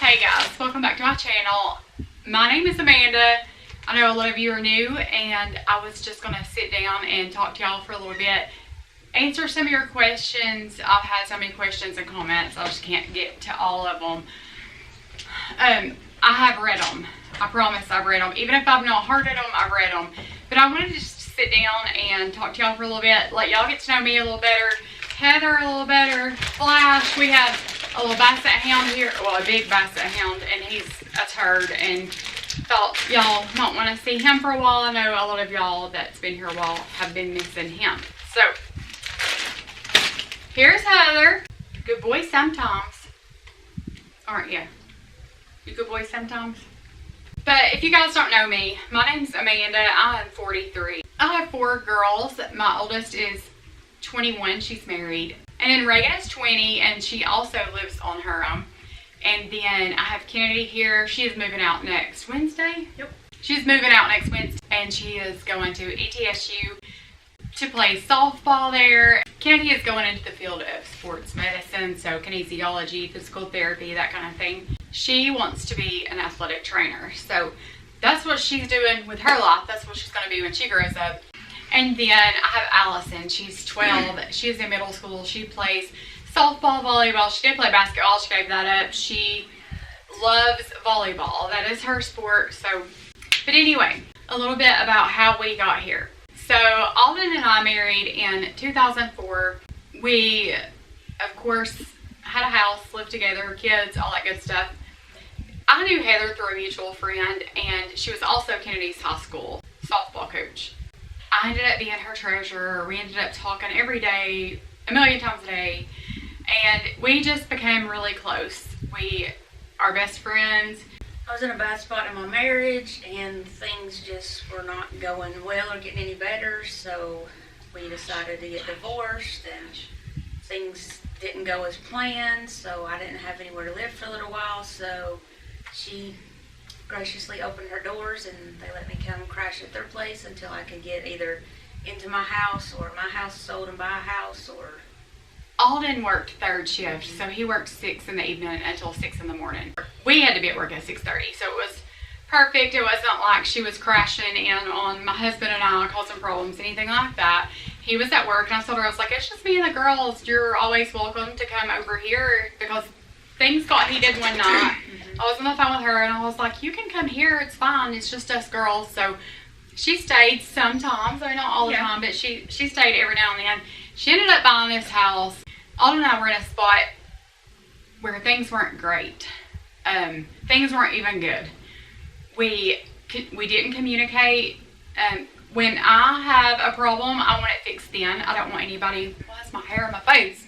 Hey guys, welcome back to my channel. My name is Amanda. I know a lot of you are new, and I was just going to sit down and talk to y'all for a little bit, answer some of your questions. I've had so many questions and comments, I just can't get to all of them. I have read them. I promise I've read them. Even if I've not heard of them, I've read them. But I wanted to just sit down and talk to y'all for a little bit, let y'all get to know me a little better, Heather a little better, Flash. We have a little basset hound here, well, a big basset hound, and he's a turd, and thought y'all might want to see him for a while. I know a lot of y'all that's been here a while have been missing him. So, here's Heather. Good boy sometimes, aren't you? You good boy sometimes? But if you guys don't know me, my name's Amanda. I am 43. I have 4 girls. My oldest is 21. She's married. And then Reagan is 20, and she also lives on her own. And then I have Kennedy here. She is moving out next Wednesday. Yep. She's moving out next Wednesday, and she is going to ETSU to play softball there. Kennedy is going into the field of sports medicine, so kinesiology, physical therapy, that kind of thing. She wants to be an athletic trainer, so that's what she's doing with her life. That's what she's going to be when she grows up. And then I have Allison. She's 12. She's in middle school. She plays softball, volleyball. She did play basketball. She gave that up. She loves volleyball. That is her sport. So, but anyway, a little bit about how we got here. So Alden and I married in 2004. We, of course, had a house, lived together, kids, all that good stuff. I knew Heather through a mutual friend, and she was also Kennedy's high school softball coach. I ended up being her treasurer. We ended up talking every day, a million times a day, and we just became really close. We are best friends. I was in a bad spot in my marriage, and things just were not going well or getting any better, so we decided to get divorced, and things didn't go as planned, so I didn't have anywhere to live for a little while, so she graciously opened her doors, and they let me come crash at their place until I could get either into my house or my house sold and buy a house. Or Alden worked third shift, so he worked 6 in the evening until 6 in the morning. We had to be at work at 6:30, so it was perfect. It wasn't like she was crashing in on my husband and I, causing problems, anything like that. He was at work, and I told her, I was like, it's just me and the girls. You're always welcome to come over here, because things got heated one night. I was on the phone with her, and I was like, you can come here, it's fine, it's just us girls. So she stayed sometimes, I mean, not all the time, but she stayed every now and then. She ended up buying this house. Alden and I were in a spot where things weren't great. Things weren't even good. We didn't communicate. When I have a problem, I want it fixed then. I don't want anybody, well, that's my hair on my face.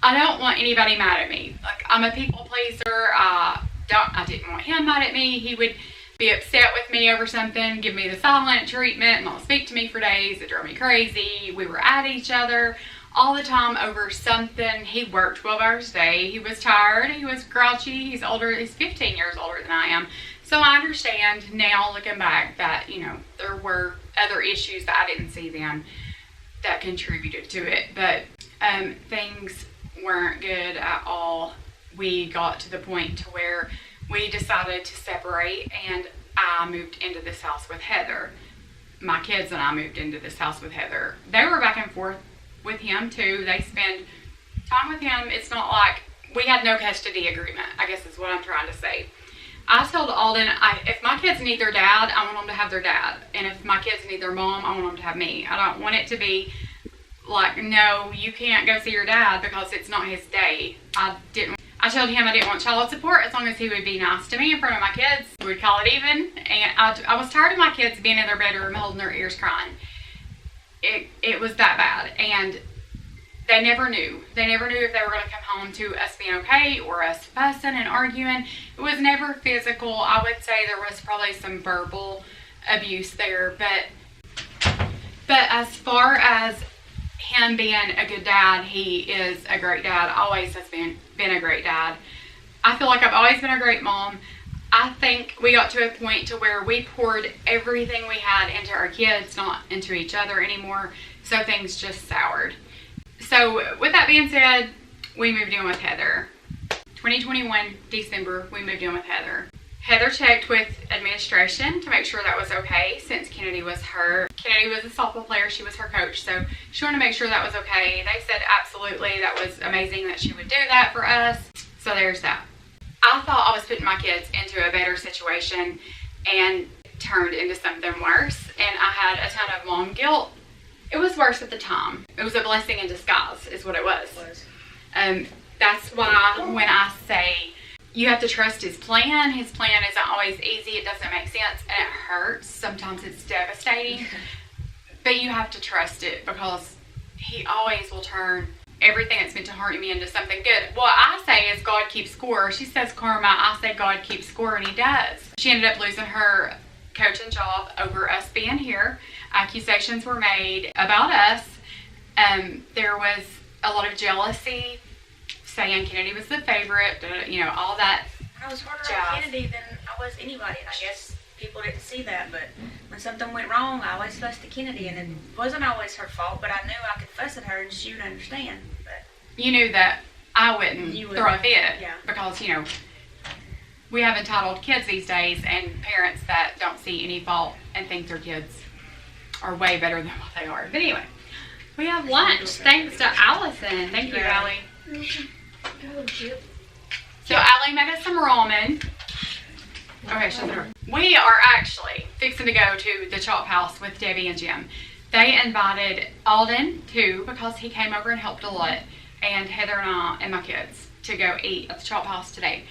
I don't want anybody mad at me. Like, I'm a people pleaser. I didn't want him mad at me. He would be upset with me over something, give me the silent treatment, not speak to me for days. It drove me crazy. We were at each other all the time over something. He worked 12 hours a day. He was tired. He was grouchy. He's older. He's 15 years older than I am. So I understand now, looking back, that, you know, there were other issues that I didn't see then that contributed to it. But things weren't good at all. We got to the point to where we decided to separate, and I moved into this house with Heather. My kids and I moved into this house with Heather. They were back and forth with him too. They spend time with him. It's not like we had no custody agreement, I guess is what I'm trying to say. I told Alden, if my kids need their dad, I want them to have their dad. And if my kids need their mom, I want them to have me. I don't want it to be like, no, you can't go see your dad because it's not his day. I told him I didn't want child support as long as he would be nice to me in front of my kids. We'd call it even. And I was tired of my kids being in their bedroom holding their ears crying. It was that bad. And they never knew. They never knew if they were going to come home to us being okay or us fussing and arguing. It was never physical. I would say there was probably some verbal abuse there. But as far as him being a good dad, he is a great dad. Always has been a great dad. I feel like I've always been a great mom. I think we got to a point to where we poured everything we had into our kids, not into each other anymore. So things just soured. So with that being said, we moved in with Heather. 2021 December, we moved in with Heather. Heather checked with administration to make sure that was okay since Kennedy was a softball player, she was her coach, so she wanted to make sure that was okay. They said absolutely, that was amazing that she would do that for us, so there's that. I thought I was putting my kids into a better situation and turned into something worse, and I had a ton of mom guilt. It was worse at the time. It was a blessing in disguise is what it was. That's why when I say you have to trust his plan isn't always easy, it doesn't make sense, and it hurts. Sometimes it's devastating, but you have to trust it because he always will turn everything that's meant to hurt me into something good. What I say is God keeps score. She says karma, I say God keeps score, and he does. She ended up losing her coaching job over us being here. Accusations were made about us. There was a lot of jealousy, saying Kennedy was the favorite, all that. I was harder on Kennedy than I was anybody, and I guess people didn't see that, but when something went wrong, I always fussed at Kennedy, and it wasn't always her fault, but I knew I could fuss at her and she would understand. But you knew that I wouldn't throw a fit, yeah. Because, we have entitled kids these days, and parents that don't see any fault and think their kids are way better than what they are. But anyway, we have lunch thanks to Allison. Thank you, Allie. So Allie made us some ramen. Okay, shut the door. We are actually fixing to go to the Chop House with Debbie and Jim. They invited Alden too because he came over and helped a lot, and Heather and I and my kids to go eat at the Chop House today.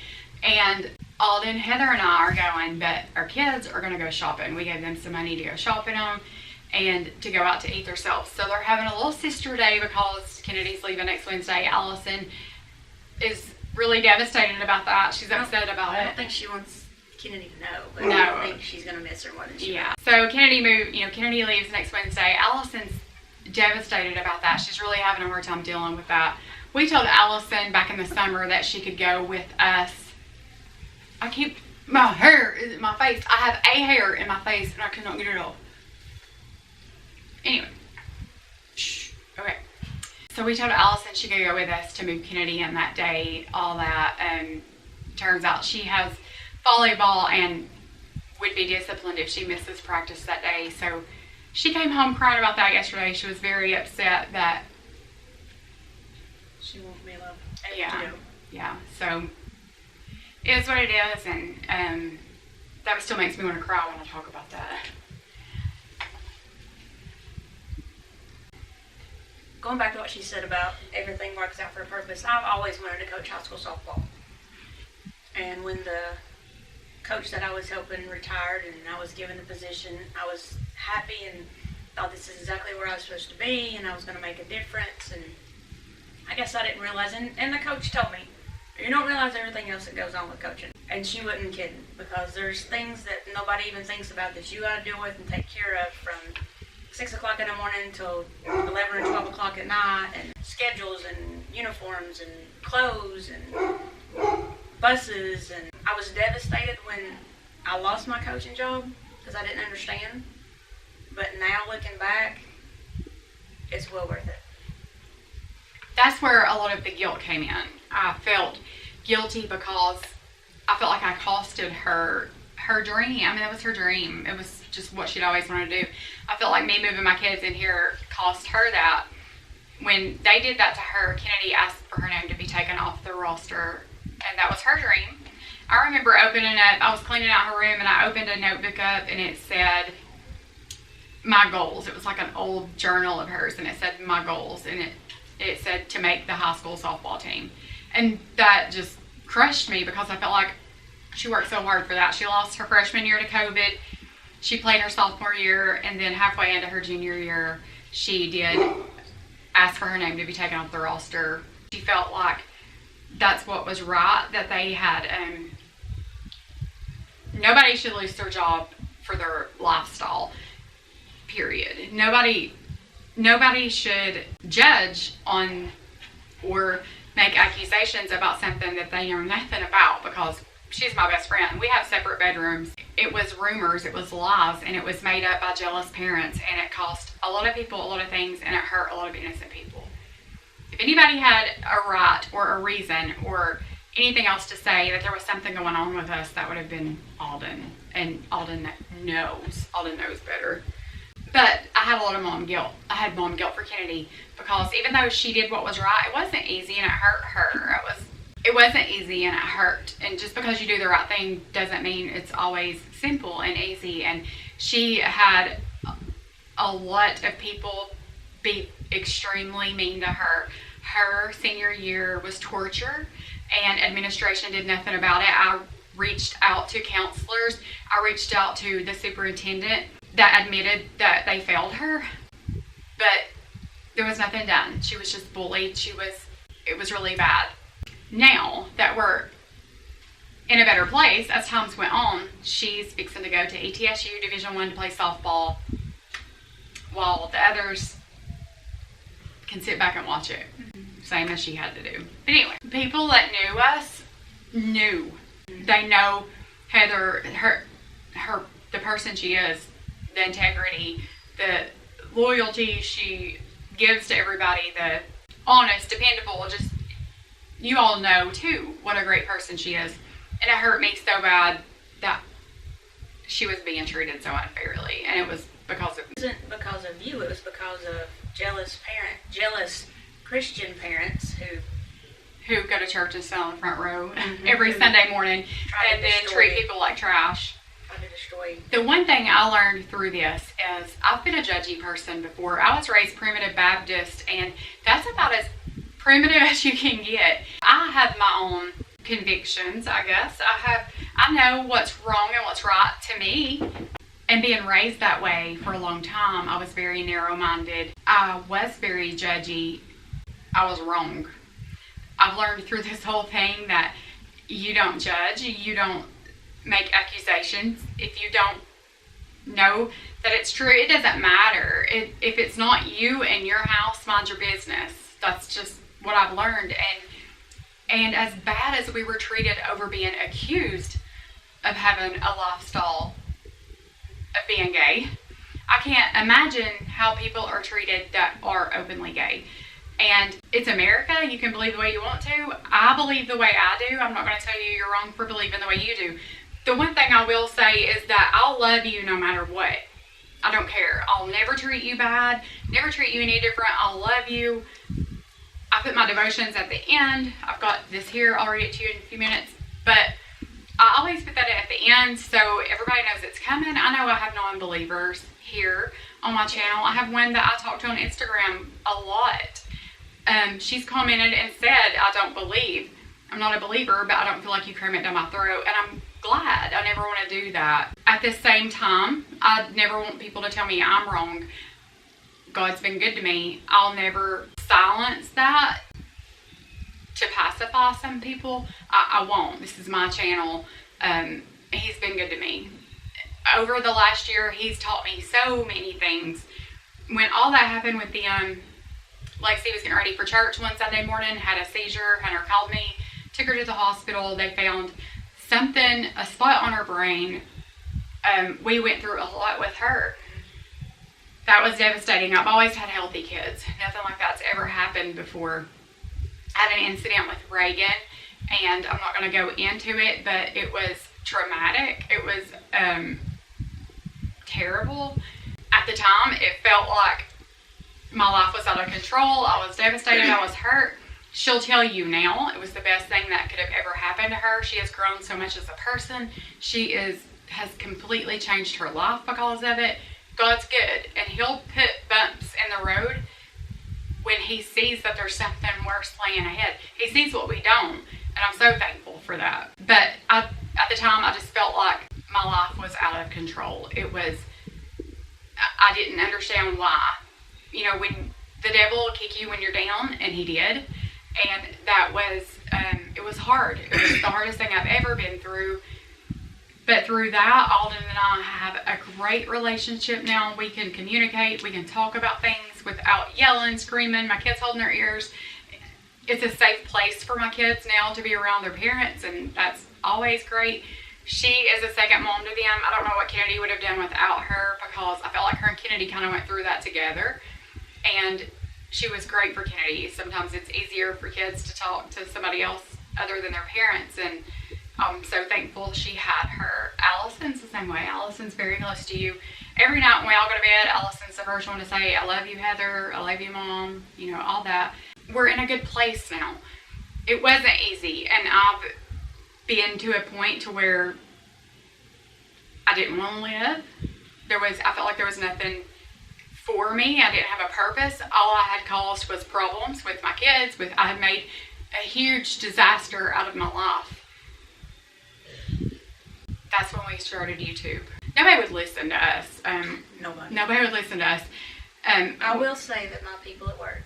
And Alden, Heather, and I are going, but our kids are going to go shopping. We gave them some money to go shopping on and to go out to eat themselves. So they're having a little sister day because Kennedy's leaving next Wednesday. Allison is really devastated about that. She's upset about it. I don't think she wants Kennedy to know, but no. I think she's going to miss her more than she Yeah. So Kennedy leaves next Wednesday. Allison's devastated about that. She's really having a hard time dealing with that. We told Allison back in the summer that she could go with us. My hair is in my face. I have a hair in my face and I cannot get it off. Anyway. Shh. Okay. So we told Allison she could go with us to move Kennedy in that day, all that. Turns out she has volleyball and would be disciplined if she misses practice that day. So she came home crying about that yesterday. She was very upset that she won't be allowed. Yeah. So it is what it is, and that still makes me want to cry when I talk about that. Going back to what she said about everything works out for a purpose, I've always wanted to coach high school softball. And when the coach that I was helping retired and I was given the position, I was happy and thought this is exactly where I was supposed to be and I was going to make a difference. And I guess I didn't realize, and the coach told me, you don't realize everything else that goes on with coaching. And she wasn't kidding, because there's things that nobody even thinks about that you got to deal with and take care of from 6 o'clock in the morning until 11 or 12 o'clock at night, and schedules and uniforms and clothes and buses. And I was devastated when I lost my coaching job because I didn't understand. But now looking back, it's well worth it. That's where a lot of the guilt came in. I felt guilty because I felt like I costed her dream. I mean, that was her dream. It was just what she'd always wanted to do. I felt like me moving my kids in here cost her that. When they did that to her, Kennedy asked for her name to be taken off the roster, and that was her dream. I remember I was cleaning out her room, and I opened a notebook up, and it said my goals. It was like an old journal of hers, and it said my goals, and it said to make the high school softball team. And that just crushed me because I felt like she worked so hard for that. She lost her freshman year to COVID. She played her sophomore year, and then halfway into her junior year, she did ask for her name to be taken off the roster. She felt like that's what was right, that they had, nobody should lose their job for their lifestyle, period. Nobody should judge on or make accusations about something that they know nothing about, because she's my best friend. We have separate bedrooms. It was rumors, it was lies, and it was made up by jealous parents, and it cost a lot of people a lot of things, and it hurt a lot of innocent people. If anybody had a right or a reason or anything else to say that there was something going on with us, that would have been Alden. And Alden knows better. But I had a lot of mom guilt. I had mom guilt for Kennedy because even though she did what was right, it wasn't easy and it hurt her. It wasn't easy and it hurt. And just because you do the right thing doesn't mean it's always simple and easy. And she had a lot of people be extremely mean to her. Her senior year was torture and administration did nothing about it. I reached out to counselors. I reached out to the superintendent that admitted that they failed her, but there was nothing done. She was just bullied. It was really bad. Now that we're in a better place, as times went on, she's fixing to go to ETSU Division I to play softball, while the others can sit back and watch it, same as she had to do. But anyway, people that knew us knew. They know Heather, the person she is, the integrity, the loyalty she gives to everybody, the honest, dependable, just, you all know too what a great person she is. And it hurt me so bad that she was being treated so unfairly. And it was because of... It wasn't because of you, it was because of jealous Christian parents who go to church and sit on the front row every Sunday morning and then treat people like trash. To destroy. The one thing I learned through this is I've been a judgy person before. I was raised primitive Baptist, and that's about as primitive as you can get. I have my own convictions, I guess. I know what's wrong and what's right to me. And being raised that way for a long time, I was very narrow-minded. I was very judgy. I was wrong. I've learned through this whole thing that you don't judge, you don't make accusations. If you don't know that it's true, it doesn't matter. If it's not you in your house, mind your business. That's just what I've learned. And as bad as we were treated over being accused of having a lifestyle of being gay, I can't imagine how people are treated that are openly gay. And it's America. You can believe the way you want to. I believe the way I do. I'm not going to tell you you're wrong for believing the way you do. The one thing I will say is that I'll love you no matter what. I don't care. I'll never treat you bad, never treat you any different. I'll love you. I put my devotions at the end. I've got this here. I'll read it to you in a few minutes. But I always put that at the end so everybody knows it's coming. I know I have non-believers here on my channel. I have one that I talk to on Instagram a lot. She's commented and said, I don't believe. I'm not a believer, but I don't feel like you cram it down my throat. And I'm glad. I never want to do that. At the same time, I never want people to tell me I'm wrong. God's been good to me. I'll never silence that to pacify some people. I won't. This is my channel. He's been good to me. Over the last year, he's taught me so many things. When all that happened with them, Lexi was getting ready for church one Sunday morning, had a seizure. Hunter called me, took her to the hospital. They found something, a spot on her brain. We went through a lot with her. That was devastating. I've always had healthy kids. Nothing like that's ever happened before. I had an incident with Reagan, and I'm not going to go into it, but it was traumatic. It was terrible. At the time, it felt like my life was out of control. I was devastated. I was hurt. She'll tell you now it was the best thing that could have ever happened to her. She has grown so much as a person. She has completely changed her life because of it. God's good, and he'll put bumps in the road when he sees that there's something worse laying ahead. He sees what we don't, and I'm so thankful for that. But at the time, I just felt like my life was out of control. I didn't understand why. You know, when the devil will kick you when you're down, and he did, and that was, it was hard. It was the hardest thing I've ever been through. But through that, Alden and I have a great relationship now. We can communicate. We can talk about things without yelling, screaming, my kids holding their ears. It's a safe place for my kids now to be around their parents, and that's always great. She is a second mom to them. I don't know what Kennedy would have done without her, because I felt like her and Kennedy kind of went through that together. And she was great for Kennedy. Sometimes it's easier for kids to talk to somebody else other than their parents, and I'm so thankful she had her. Allison's the same way. Allison's very close to you. Every night when we all go to bed, Allison's the first one to say, I love you, Heather. I love you, Mom. You know, all that. We're in a good place now. It wasn't easy, and I've been to a point to where I didn't want to live. I felt like there was nothing for me. I didn't have a purpose. All I had caused was problems with my kids. I had made a huge disaster out of my life. That's when we started YouTube. Nobody would listen to us. Nobody would listen to us. I will say that my people at work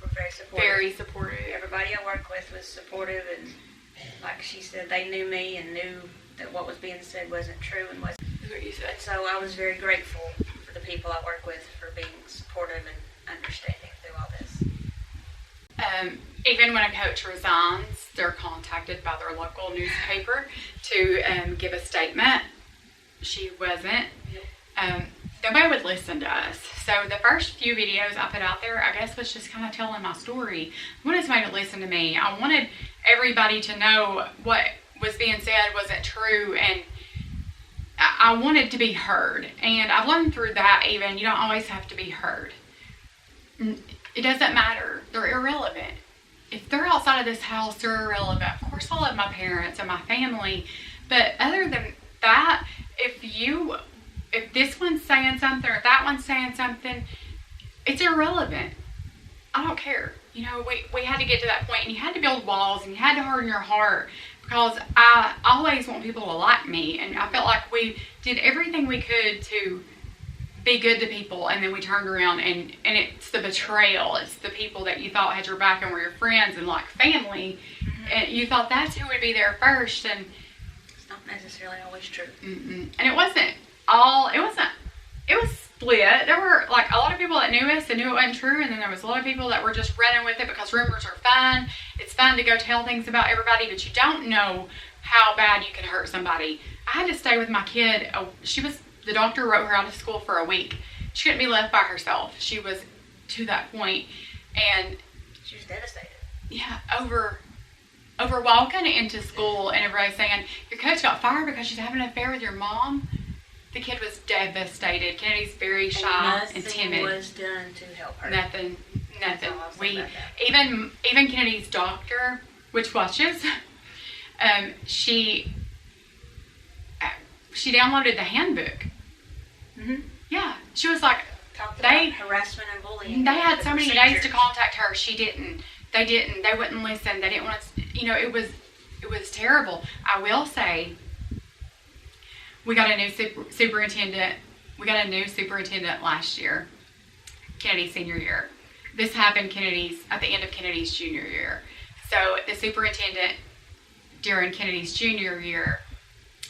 were very supportive. Very supportive. Everybody I work with was supportive, and like she said, they knew me and knew that what was being said wasn't true and wasn't. What you said. So I was very grateful for the people I work with for being supportive and understanding through all this. Even when a coach resigns, they're contacted by their local newspaper to give a statement. She wasn't. Nobody would listen to us. So the first few videos I put out there, I guess, was just kind of telling my story. I wanted somebody to listen to me. I wanted everybody to know what was being said wasn't true, and I wanted to be heard. And I've learned through that, even, you don't always have to be heard. It doesn't matter. They're irrelevant. If they're outside of this house, they're irrelevant. Of course, I love my parents and my family. But other than that, if this one's saying something or that one's saying something, it's irrelevant. I don't care. You know, we had to get to that point, and you had to build walls, and you had to harden your heart, because I always want people to like me, and I felt like we did everything we could to be good to people, and then we turned around and it's the betrayal. It's the people that you thought had your back and were your friends and like family, and you thought that's who would be there first, and it's not necessarily always true. And it wasn't. It was split. There were like a lot of people that knew us and knew it wasn't true, and then there was a lot of people that were just running with it because rumors are fun. It's fun to go tell things about everybody, but you don't know how bad you can hurt somebody. I had to stay with my kid. The doctor wrote her out of school for a week. She couldn't be left by herself. She was to that point, and she was devastated. Yeah, over walking into school and everybody saying your coach got fired because she's having an affair with your mom. The kid was devastated. Kennedy's very shy and timid. Nothing was done to help her. Nothing. Even Kennedy's doctor, which watches, she downloaded the handbook. Yeah, she was like, talked about harassment and bullying. They had so many days to contact her. She didn't. They didn't. They wouldn't listen. They didn't want to. You know, it was terrible. I will say, we got a new superintendent. We got a new superintendent last year, Kennedy's senior year. This happened at the end of Kennedy's junior year. So the superintendent during Kennedy's junior year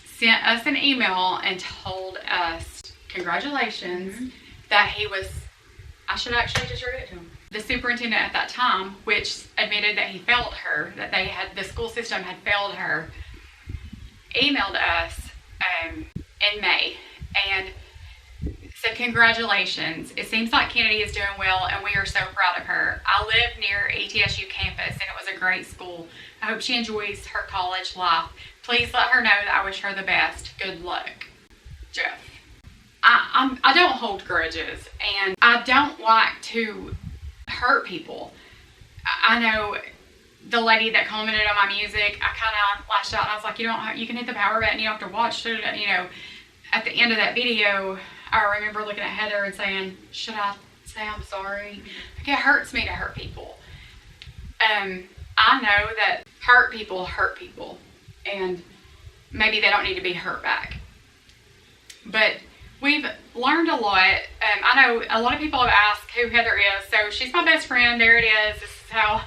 sent us an email and told us congratulations that I should actually just read it to him. The superintendent at that time, which admitted that he failed her, that the school system had failed her, emailed us in May and said, congratulations. It seems like Kennedy is doing well, and we are so proud of her. I live near ETSU campus, and it was a great school. I hope she enjoys her college life. Please let her know that I wish her the best. Good luck. Jeff. I don't hold grudges, and I don't like to hurt people. I know the lady that commented on my music, I kind of lashed out, and I was like, you can hit the power button, you don't have to watch it. You know, at the end of that video, I remember looking at Heather and saying, should I say I'm sorry? Like, it hurts me to hurt people. I know that hurt people, and maybe they don't need to be hurt back. But we've learned a lot. I know a lot of people have asked who Heather is, so she's my best friend. There it is. This is how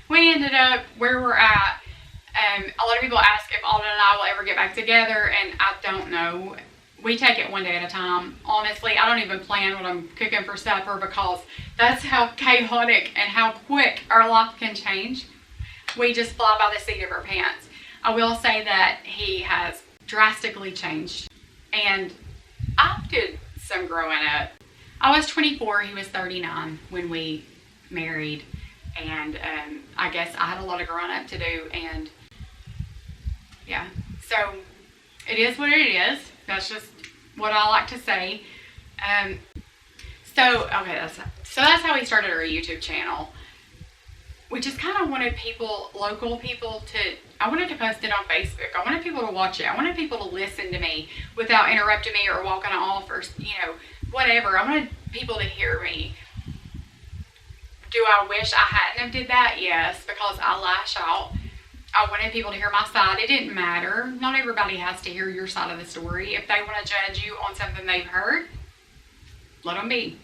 we ended up where we're at. A lot of people ask if Alden and I will ever get back together, and I don't know. We take it one day at a time. Honestly, I don't even plan what I'm cooking for supper, because that's how chaotic and how quick our life can change. We just fly by the seat of our pants. I will say that he has drastically changed, and I did some growing up. I was 24, he was 39 when we married, and I guess I had a lot of growing up to do, and Yeah. So it is what it is. That's just what I like to say. So that's how we started our YouTube channel. We just kind of wanted local people I wanted to post it on Facebook. I wanted people to watch it. I wanted people to listen to me without interrupting me or walking off or, whatever. I wanted people to hear me. Do I wish I hadn't have did that? Yes, because I lash out. I wanted people to hear my side. It didn't matter. Not everybody has to hear your side of the story. If they want to judge you on something they've heard, let them be.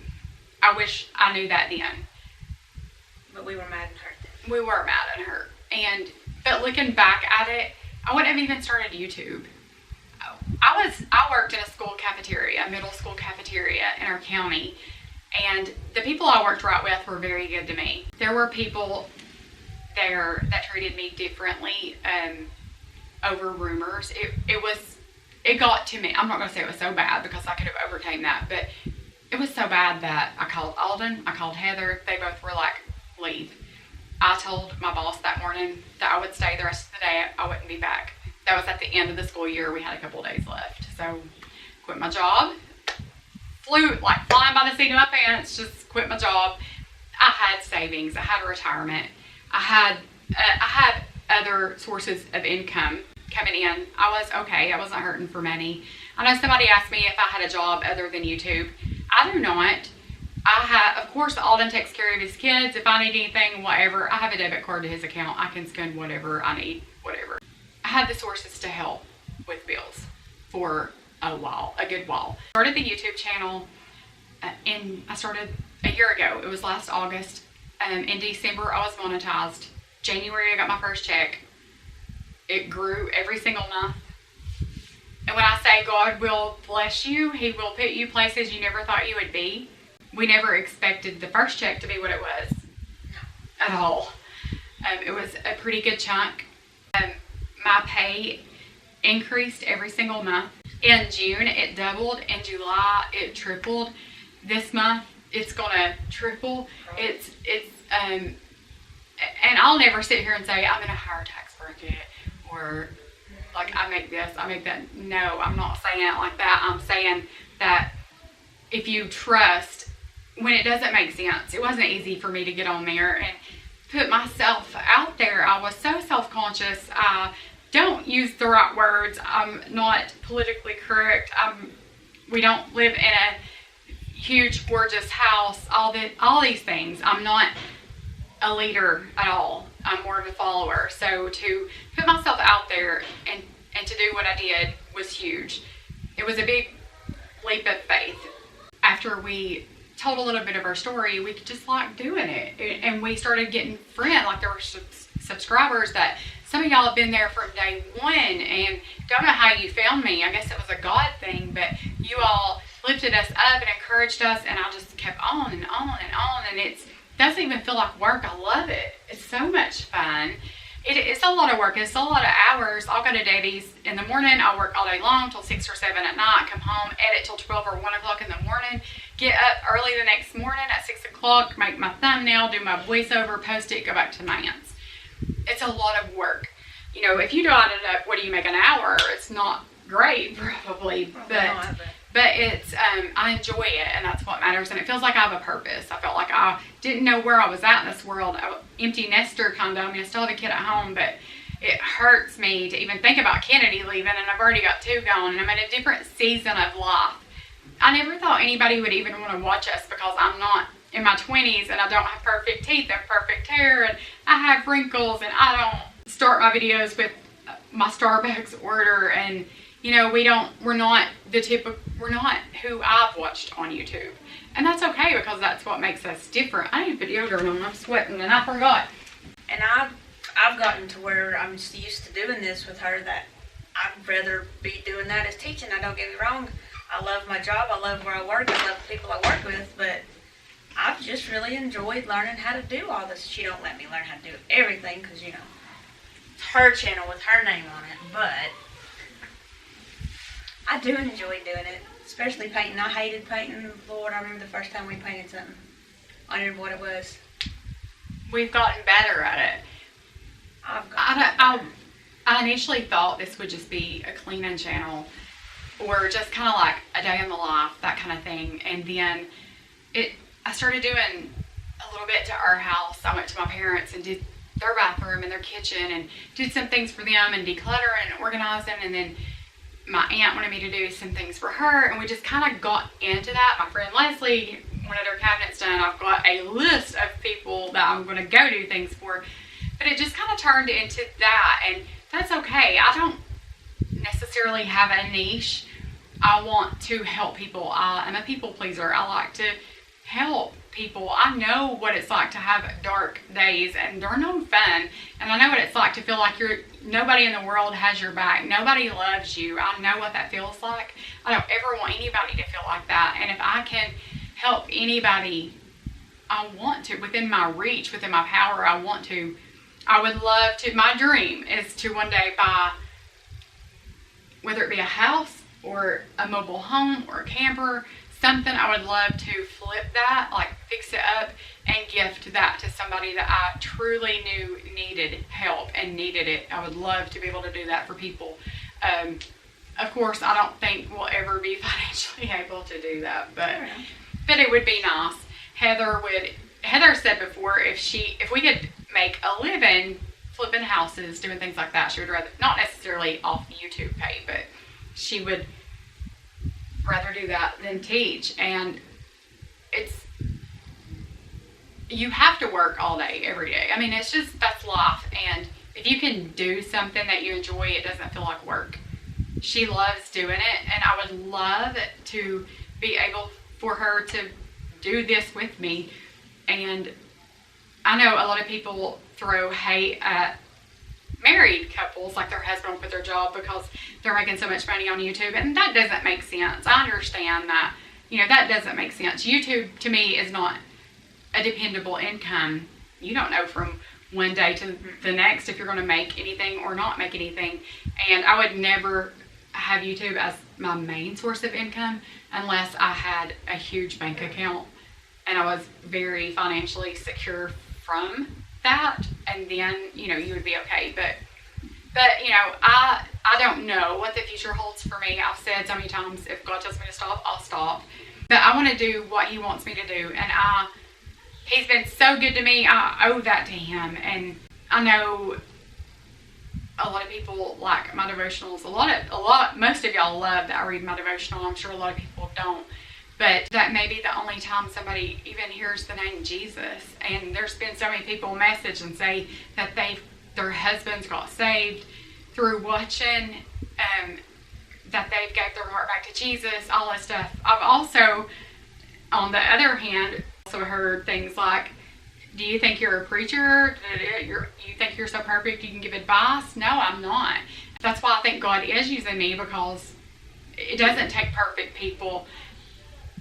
I wish I knew that then. But we were mad and hurt then. We were mad and hurt. But looking back at it, I wouldn't have even started YouTube. I worked in a school cafeteria, a middle school cafeteria in our county, and the people I worked right with were very good to me. There were people there that treated me differently over rumors. It got to me. I'm not going to say it was so bad because I could have overcame that, but it was so bad that I called Alden, I called Heather. They both were like, leave. I told my boss that morning that I would stay the rest of the day. I wouldn't be back. That was at the end of the school year. We had a couple days left. So quit my job. Flew like flying by the seat of my pants. Just quit my job. I had savings. I had a retirement. I had other sources of income coming in. I was okay. I wasn't hurting for money. I know somebody asked me if I had a job other than YouTube. I do not. Of course, Alden takes care of his kids. If I need anything, whatever, I have a debit card to his account. I can spend whatever I need, whatever. I had the sources to help with bills for a good while. Started the YouTube channel, and I started a year ago. It was last August. In December, I was monetized. January, I got my first check. It grew every single month. And when I say God will bless you, He will put you places you never thought you would be. We never expected the first check to be what it was at all. It was a pretty good chunk. My pay increased every single month. In June, it doubled. In July, it tripled. This month, it's gonna triple. And I'll never sit here and say I'm in a higher tax bracket or like I make this, I make that. No, I'm not saying it like that. I'm saying that if you trust, when it doesn't make sense, it wasn't easy for me to get on there and put myself out there. I was so self-conscious. I don't use the right words. I'm not politically correct. We don't live in a huge, gorgeous house. All these things. I'm not a leader at all. I'm more of a follower. So to put myself out there and to do what I did was huge. It was a big leap of faith. After we told a little bit of our story, we just liked doing it, and we started getting friends. Like there were subscribers that some of y'all have been there from day one and don't know how you found me. I guess it was a God thing, but you all lifted us up and encouraged us, and I just kept on and on and on, and it doesn't even feel like work. I love it. It's so much fun. It's a lot of work. It's a lot of hours. I'll go to Debbie's in the morning. I'll work all day long till 6 or 7 at night. Come home, edit till 12 or 1 o'clock in the morning. Get up early the next morning at 6 o'clock, make my thumbnail, do my voiceover, post it, go back to my aunts. It's a lot of work. If you divide it up, what do you make an hour? It's not great, probably, but it's I enjoy it, and that's what matters. And it feels like I have a purpose. I felt like I didn't know where I was at in this world. Empty nester kind of. I mean, I still have a kid at home, but it hurts me to even think about Kennedy leaving, and I've already got 2 gone, and I'm in a different season of life. I never thought anybody would even want to watch us because I'm not in my 20s, and I don't have perfect teeth and perfect hair, and I have wrinkles, and I don't start my videos with my Starbucks order, and we're not who I've watched on YouTube. And that's okay, because that's what makes us different. I need deodorant on. I'm sweating, and I forgot. And I've gotten to where I'm just used to doing this with her, that I'd rather be doing that as teaching. Now, don't get me wrong. I love my job. I love where I work. I love the people I work with. But I've just really enjoyed learning how to do all this. She don't let me learn how to do everything because, it's her channel with her name on it. But I do enjoy doing it, especially painting. I hated painting. Lord, I remember the first time we painted something. I don't remember what it was. We've gotten better at it. I I initially thought this would just be a cleaning channel or just kind of like a day in the life, that kind of thing. And then I started doing a little bit to our house. I went to my parents and did their bathroom and their kitchen and did some things for them and decluttering and organizing. And then my aunt wanted me to do some things for her, and we just kind of got into that. My friend Leslie wanted her cabinets done. I've got a list of people that I'm going to go do things for. But it just kind of turned into that, and that's okay. I don't necessarily have a niche. I want to help people. I'm a people pleaser. I like to help people. I know what it's like to have dark days, and they're no fun. And I know what it's like to feel like nobody in the world has your back. Nobody loves you. I know what that feels like. I don't ever want anybody to feel like that. And if I can help anybody, I want to, within my reach, within my power, I want to. I would love to. My dream is to one day buy, whether it be a house or a mobile home or a camper, something. I would love to flip that, like fix it up and gift that to somebody that I truly knew needed help and needed it. I would love to be able to do that for people. Of course, I don't think we'll ever be financially able to do that, but it would be nice. Heather said before, if we could make a living flipping houses, doing things like that, she would rather, not necessarily off YouTube pay, but she would rather do that than teach. And you have to work all day, every day. I mean, that's life. And if you can do something that you enjoy, it doesn't feel like work. She loves doing it, and I would love to be able for her to do this with me. And I know a lot of people throw hate at married couples, like their husband will quit their job because they're making so much money on YouTube, and that doesn't make sense. I understand that, that doesn't make sense. YouTube to me is not a dependable income. You don't know from one day to the next if you're going to make anything or not make anything. And I would never have YouTube as my main source of income unless I had a huge bank account and I was very financially secure from that, and then you would be okay. But I don't know what the future holds for me. I've said so many times, if God tells me to stop, I'll stop. But I want to do what He wants me to do, and He's been so good to me. I owe that to Him. And I know a lot of people like my devotionals. Most of y'all love that I read my devotional. I'm sure a lot of people don't. But that may be the only time somebody even hears the name Jesus. And there's been so many people message and say that their husbands got saved through watching, that they've gave their heart back to Jesus, all that stuff. I've also, on the other hand, also heard things like, do you think you're a preacher? You think you're so perfect you can give advice? No, I'm not. That's why I think God is using me, because it doesn't take perfect people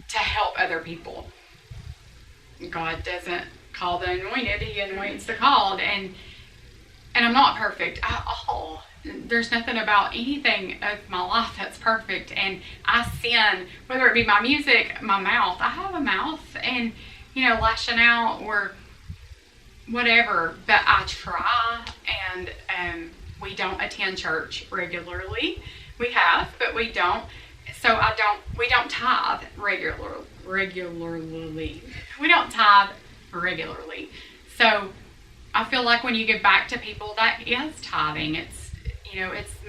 to help other people. God doesn't call the anointed, He anoints the called. And I'm not perfect at all. There's nothing about anything of my life that's perfect. And I sin, whether it be my music, my mouth. I have a mouth, and lashing out or whatever. But I try, and we don't attend church regularly. We have, but we don't. So we don't tithe regularly. We don't tithe regularly. So I feel like when you give back to people, that is tithing. It's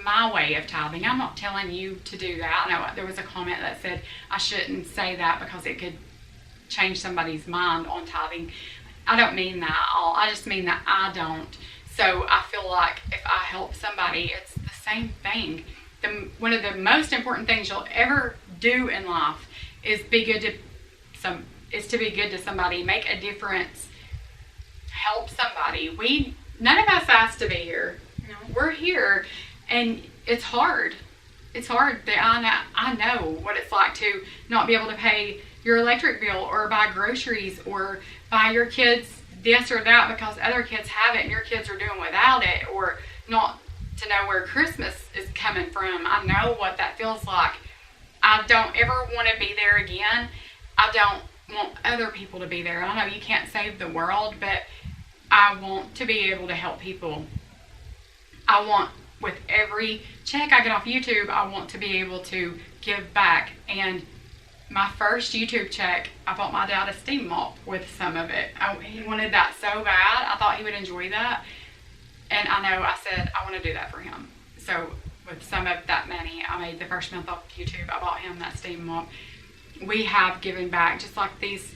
my way of tithing. I'm not telling you to do that. I know there was a comment that said I shouldn't say that because it could change somebody's mind on tithing. I don't mean that at all. I just mean that I don't. So I feel like if I help somebody, it's the same thing. One of the most important things you'll ever do in life is to be good to somebody, make a difference, help somebody. None of us asked to be here. No. We're here, and it's hard. It's hard. I know what it's like to not be able to pay your electric bill or buy groceries or buy your kids this or that because other kids have it and your kids are doing without it, or not to know where Christmas is coming from. I know what that feels like. I don't ever want to be there again. I don't want other people to be there. I know you can't save the world, but I want to be able to help people. I want with every check I get off YouTube, I want to be able to give back. And my first YouTube check, I bought my dad a steam mop with some of it. He wanted that so bad. I thought he would enjoy that. And I said, I want to do that for him. So with some of that money I made the first month off YouTube, I bought him that steam mop. We have given back, just like these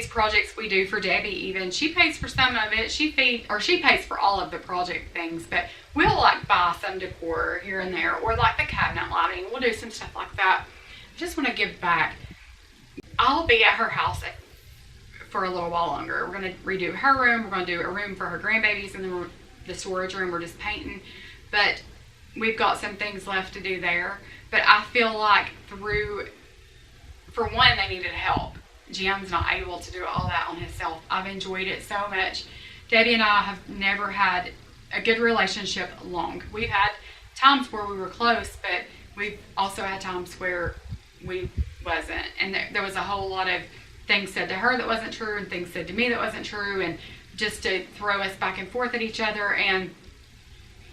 projects we do for Debbie even. She pays for some of it. She pays for all of the project things, but we'll like buy some decor here and there, or like the cabinet lighting. We'll do some stuff like that. I just want to give back. I'll be at her house for a little while longer. We're going to redo her room. We're going to do a room for her grandbabies, and then the storage room we're just painting. But we've got some things left to do there. But I feel like for one, they needed help. Jim's not able to do all that on himself. I've enjoyed it so much. Debbie and I have never had a good relationship long. We've had times where we were close, but we've also had times where we wasn't. And there was a whole lot of things said to her that wasn't true, and things said to me that wasn't true, and just to throw us back and forth at each other. And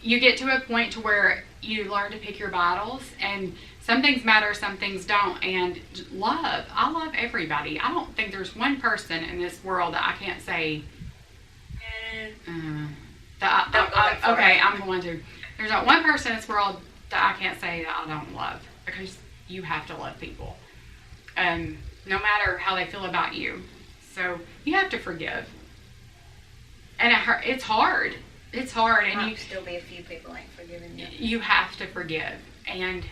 you get to a point to where you learn to pick your battles, and some things matter, some things don't. And I love everybody. I don't think there's one person in this world that I can't say, I'm going to. There's not one person in this world that I can't say that I don't love, because you have to love people, no matter how they feel about you. So you have to forgive, and it's hard. It's hard, and might still be a few people ain't forgiving you. You have to forgive, and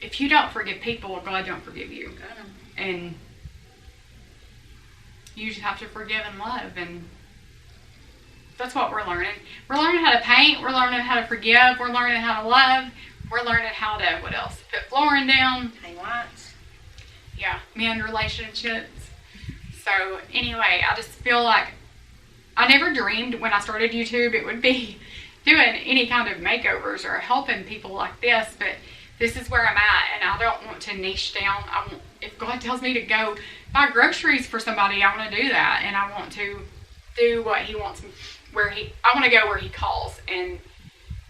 if you don't forgive people, God don't forgive you. And you just have to forgive and love, and that's what we're learning. We're learning how to paint. We're learning how to forgive. We're learning how to love. We're learning how to, what else? Put flooring down. Hang lights. Yeah, mend relationships. So anyway, I just feel like I never dreamed when I started YouTube it would be doing any kind of makeovers or helping people like this, but this is where I'm at, and I don't want to niche down. If God tells me to go buy groceries for somebody, I want to do that, and I want to do what He wants. I want to go where He calls, and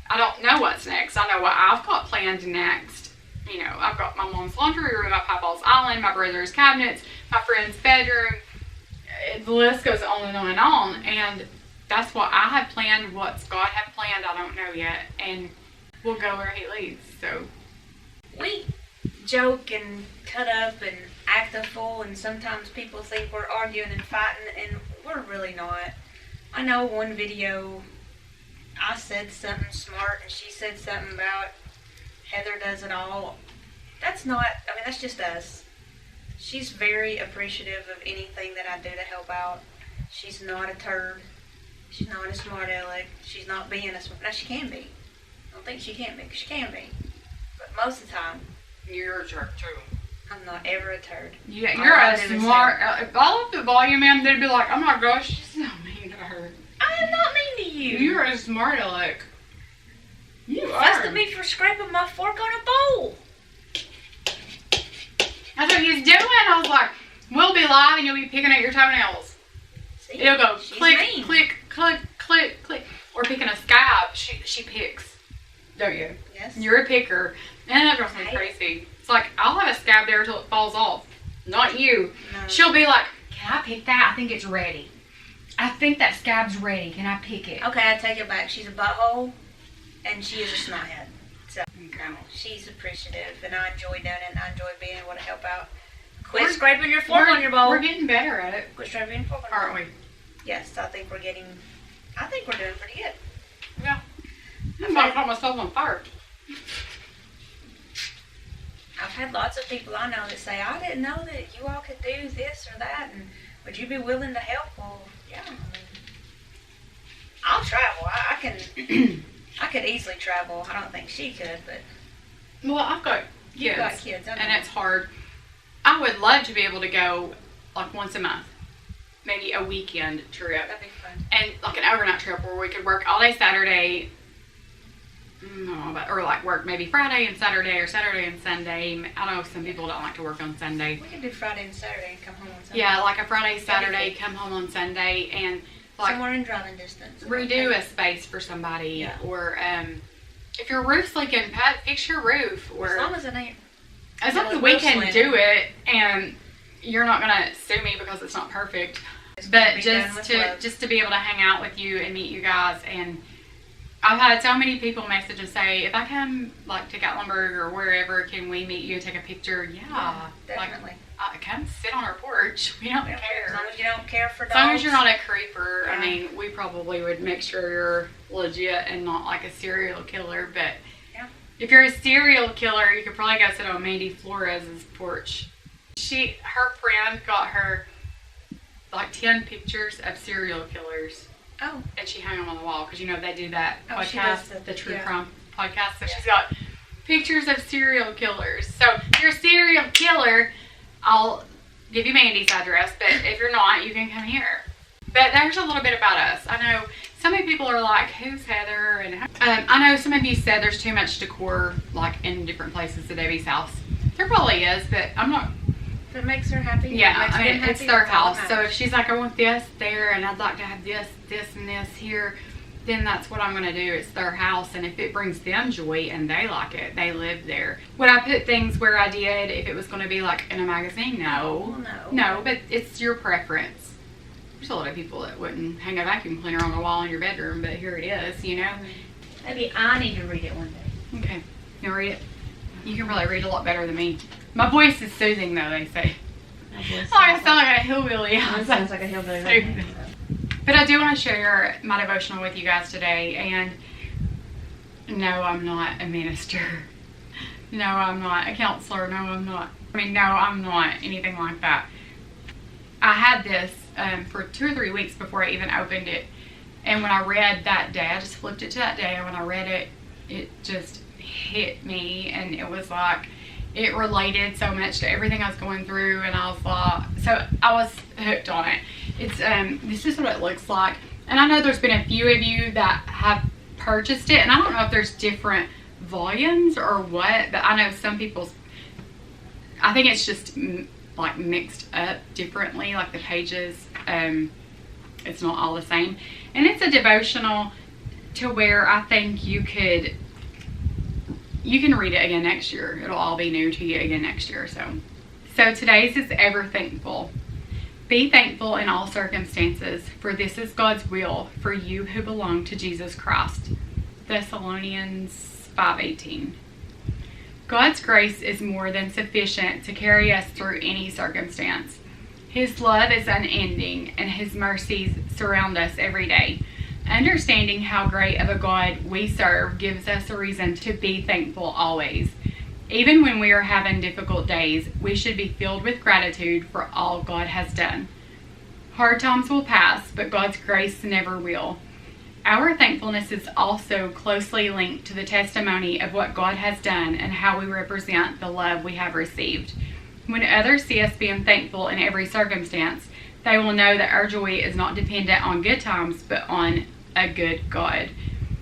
I don't know what's next. I know what I've got planned next. You know, I've got my mom's laundry room, my papa's island, my brother's cabinets, my friend's bedroom. The list goes on and on and on, and that's what I have planned. What's God have planned, I don't know yet, and we'll go where He leads. So we joke and cut up and act a fool, and sometimes people think we're arguing and fighting, and we're really not. I know one video I said something smart and she said something about Heather does it all. That's just us. She's very appreciative of anything that I do to help out. She's not a turd. She's not a smart aleck. She's not being a smart. Now she can be. I don't think she can't be, because she can be. But most of the time, you're a jerk too. I'm not ever a turd. Yeah, you're a smart. If I left the volume in, they'd be like, "Oh my gosh, she's so mean to her." I am not mean to you. You're a smart aleck. You fussed at me for scraping my fork on a bowl. That's what he's doing. I was like, "We'll be live, and you'll be picking at your toenails." See, it'll go click, mean. click, click, click, click, or picking a scab. She picks, don't you? Yes. You're a picker, and that drives me crazy. It's like, I'll have a scab there until it falls off. Not you. No. She'll be like, "Can I pick that? I think it's ready. I think that scab's ready. Can I pick it?" Okay, I take it back. She's a butthole, and she is a snothead. So, she's appreciative, and I enjoy doing it, and I enjoy being able to help out. Quit scraping your fork on your bowl. We're getting better at it. Quit scraping your fork on your bowl. Aren't we? Yes, I think we're doing pretty good. Yeah. I might call myself on fire. I've had lots of people I know that say, "I didn't know that you all could do this or that, and would you be willing to help?" Well, yeah. I'll travel. I can. I could easily travel. I don't think she could, but. Well, I've got kids. You've got kids, and it's hard. I would love to be able to go like once a month, maybe a weekend trip. That'd be fun. And like an overnight trip where we could work all day Saturday. Or like work maybe Friday and Saturday, or Saturday and Sunday. I know some people don't like to work on Sunday. We could do Friday and Saturday and come home on Sunday. Yeah, like a Friday, Saturday, come home on Sunday, and like somewhere in driving distance. redo a space for somebody, yeah. or if your roof's leaking, fix your roof. Or As long as it ain't. as long as we can do it, and you're not gonna sue me because it's not perfect. But just to be able to hang out with you and meet you guys, and I've had so many people message and say, if I come like to Gatlinburg or wherever, can we meet you and take a picture? Yeah, definitely. Like, come sit on our porch. We don't care. As long as you don't care for dogs. As long as you're not a creeper. Yeah. I mean, we probably would make sure you're legit and not like a serial killer. But yeah. If you're a serial killer, you could probably go sit on Mandy Flores's porch. Her friend got her like 10 pictures of serial killers. Oh. And she hung them on the wall because, you know, they do that podcast, the true crime podcast. So she's got pictures of serial killers. So if you're a serial killer, I'll give you Mandy's address. But if you're not, you can come here. But there's a little bit about us. I know so many people are like, who's Heather? And I know some of you said there's too much decor like in different places at Debbie's house. There probably is, but I'm not. If it makes her happy. Yeah, I mean, it's their house. So if she's like, I want this there, and I'd like to have this, and this here, then that's what I'm going to do. It's their house, and if it brings them joy and they like it, they live there. Would I put things where I did if it was going to be like in a magazine? No. No, but it's your preference. There's a lot of people that wouldn't hang a vacuum cleaner on the wall in your bedroom, but here it is, you know. Maybe I need to read it one day. Okay. You want to read it? You can probably read a lot better than me. My voice is soothing, though, they say. I sound like a hillbilly. It sounds like a hillbilly. But I do want to share my devotional with you guys today. And no, I'm not a minister. No, I'm not a counselor. No, I'm not. I mean, no, I'm not anything like that. I had this for 2 or 3 weeks before I even opened it. And when I read that day, I just flipped it to that day. And when I read it, it just hit me. And it was like, it related so much to everything I was going through, and I was like, so I was hooked on it. It's this is what it looks like, and I know there's been a few of you that have purchased it, and I don't know if there's different volumes or what, but I know some people's, I think it's just like mixed up differently, like the pages, it's not all the same, and it's a devotional to where I think you can read it again next year. It'll all be new to you again next year. So today's is ever thankful. Be thankful in all circumstances, for this is God's will for you who belong to Jesus Christ. Thessalonians 5:18. God's grace is more than sufficient to carry us through any circumstance. His love is unending, and His mercies surround us every day. Understanding how great of a God we serve gives us a reason to be thankful always. Even when we are having difficult days, we should be filled with gratitude for all God has done. Hard times will pass, but God's grace never will. Our thankfulness is also closely linked to the testimony of what God has done and how we represent the love we have received. When others see us being thankful in every circumstance, they will know that our joy is not dependent on good times, but on a good God.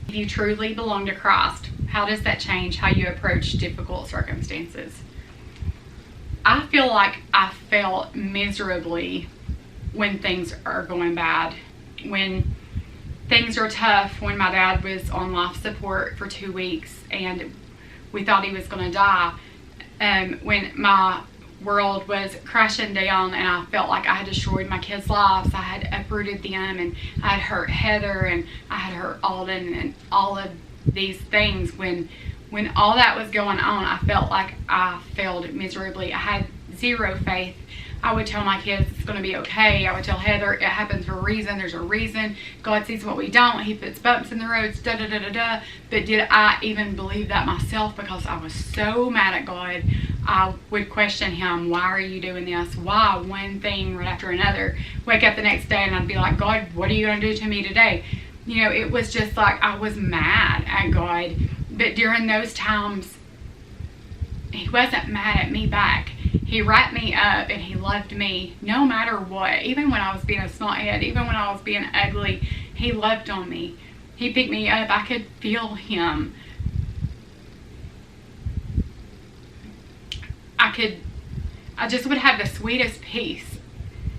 If you truly belong to Christ, how does that change how you approach difficult circumstances? I feel like I felt miserably when things are going bad, when things are tough, when my dad was on life support for 2 weeks and we thought he was going to die, when my world was crashing down and I felt like I had destroyed my kids' lives. I had uprooted them, and I had hurt Heather, and I had hurt Alden, and all of these things. When all that was going on, I felt like I failed miserably. I had zero faith. I would tell my kids it's going to be okay. I would tell Heather it happens for a reason. There's a reason. God sees what we don't. He puts bumps in the roads, da da da da da. But did I even believe that myself? Because I was so mad at God. I would question Him. Why are you doing this? Why? One thing right after another. Wake up the next day and I'd be like, God, what are you going to do to me today? You know, it was just like I was mad at God. But during those times, He wasn't mad at me back. He wrapped me up and He loved me no matter what. Even when I was being a snothead, even when I was being ugly, He loved on me. He picked me up. I could feel Him. I just would have the sweetest peace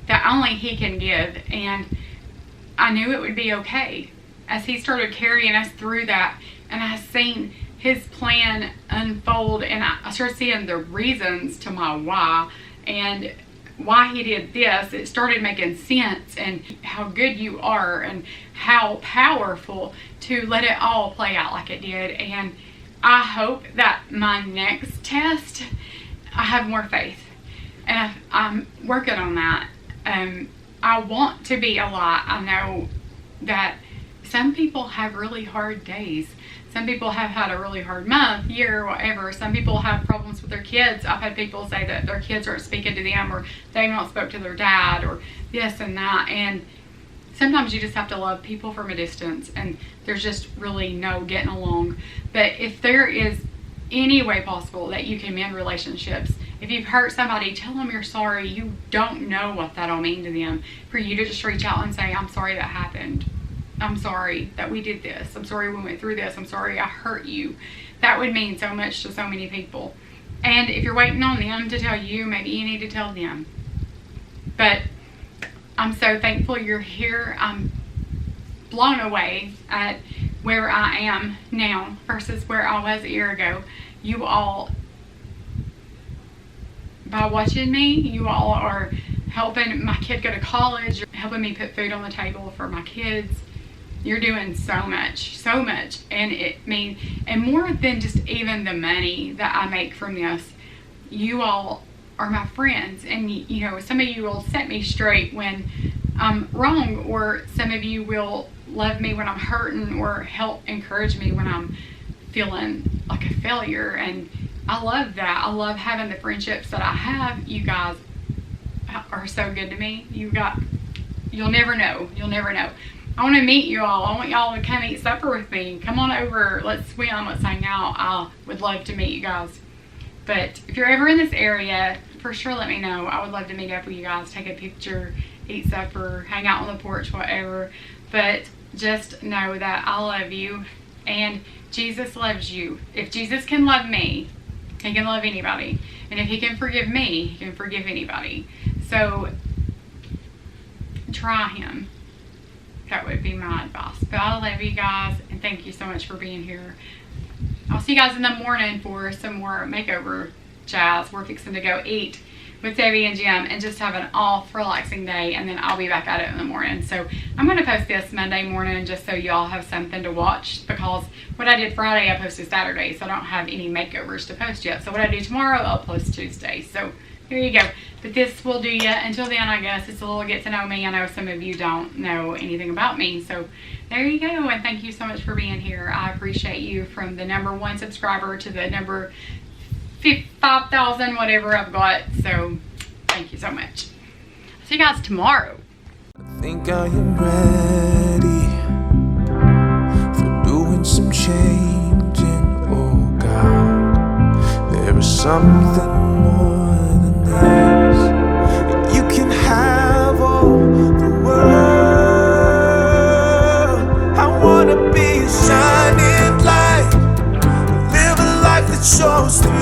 that only He can give. And I knew it would be okay as He started carrying us through that. And I seen his plan unfold, and I started seeing the reasons to my why, and why he did this. It started making sense, and how good you are, and how powerful to let it all play out like it did. And I hope that my next test, I have more faith, and I'm working on that. I want to be a light. I know that some people have really hard days. Some people have had a really hard month, year, whatever. Some people have problems with their kids. I've had people say that their kids aren't speaking to them, or they not spoke to their dad, or this and that. And sometimes you just have to love people from a distance, and there's just really no getting along. But if there is any way possible that you can mend relationships, if you've hurt somebody, tell them you're sorry. You don't know what that'll mean to them, for you to just reach out and say, I'm sorry that happened. I'm sorry that we did this. I'm sorry we went through this. I'm sorry I hurt you. That would mean so much to so many people. And if you're waiting on them to tell you, maybe you need to tell them. But I'm so thankful you're here. I'm blown away at where I am now versus where I was a year ago. You all, by watching me, you all are helping my kid go to college, helping me put food on the table for my kids. You're doing so much, and it means, and more than just even the money that I make from this, you all are my friends, and you know, some of you will set me straight when I'm wrong, or some of you will love me when I'm hurting, or help encourage me when I'm feeling like a failure. And I love that. I love having the friendships that I have. You guys are so good to me. You'll never know. I want to meet you all. I want y'all to come eat supper with me. Come on over. Let's swim. Let's hang out. I would love to meet you guys. But if you're ever in this area, for sure let me know. I would love to meet up with you guys, take a picture, eat supper, hang out on the porch, whatever. But just know that I love you, and Jesus loves you. If Jesus can love me, he can love anybody. And if he can forgive me, he can forgive anybody. So try him. That would be my advice. But I love you guys, and thank you so much for being here. I'll see you guys in the morning for some more makeover jazz. We're fixing to go eat with Debbie and Jim and just have an off, relaxing day, and then I'll be back at it in the morning. So I'm going to post this Monday morning just so y'all have something to watch, because what I did Friday, I posted Saturday, so I don't have any makeovers to post yet. So what I do tomorrow, I'll post Tuesday. So here you go. But this will do you. Until then, I guess it's a little get to know me. I know some of you don't know anything about me. So there you go. And thank you so much for being here. I appreciate you, from the number 1 subscriber to the number 5,000, whatever I've got. So thank you so much. I'll see you guys tomorrow. I think I am ready for doing some changing. Oh God, there is something more than this. You can have all the world. I wanna be a shining light, live a life that shows the